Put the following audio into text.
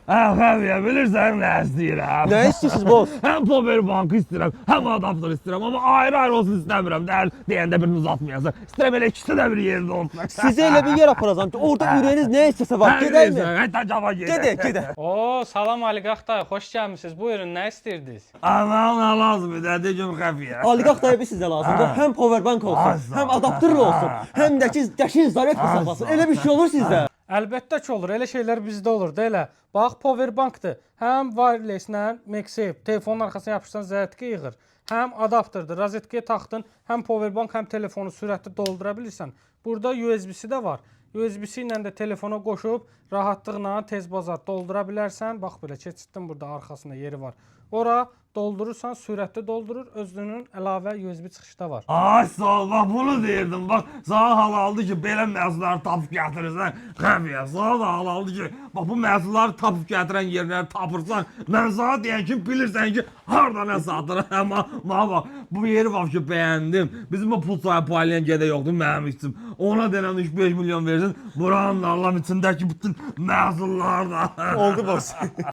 Xəfiyə, bilirsən nə istəyirəm? Nə istəyirsiniz boss? Həm power bankı istəyirəm, həm adapter istəyirəm, amma ayrı-ayrı olsun istəmirəm. Dəl deyəndə birini uzatmayasın. İstəyirəm elə ikisi də bir yerdə olsun. Sizə elə bir yer aparacam ki, orada ürəyiniz nə istəsə var. Gedəkmi? Hətta cavab gedək. Gedək, gedək. Oo, salam Aliqax dayı, xoş gəlmisiniz. Buyurun, nə istəyirdiniz? Anam nə lazım idi, deyəcəm xəfiyə. Aliqax dayı bir sizə lazımdır. Həm powerbank olsun, Ay, həm adapterli olsun, həm də ki, qəşəng zaryadka saxlasın. Elə bir şey olur sizdə. Əlbəttə ki olur, elə şeylər bizdə olur da elə. Bax, powerbankdır. Həm wireless-lə MagSafe, telefonun arxasına yapışsan zaryadka yığır. Həm adapterdir, rozetkaya taxdın, həm powerbank, həm telefonu sürətli doldura bilirsən. Burada USB-si də var. USB-si ilə də telefona qoşub rahatlıqla tez bazar doldura bilərsən. Bax belə keçirtdim, burada arxasında yeri var. Ora doldurursan, sürətli doldurur, özünün əlavə USB çıxışı da var. Ay sağ ol, bax bunu deyirdim. Bax, sana halaldır ki, belə məhsulları tapıb gətirirsən. Xəfiyə, sana da halaldır ki, bax bu məhsulları tapıb gətirən yerləri tapırsan. Mən sana deyən ki, bilirsən ki, harda nə satır. Amma bax, bu yeri bax ki, bəyəndim. Bizim o pul sayı paylayan gedə yoxdur mənim üçün. Ona denən 3-5 milyon versin. Buranın Allah'ın içindəki bütün məhsullar da. Oldu boss.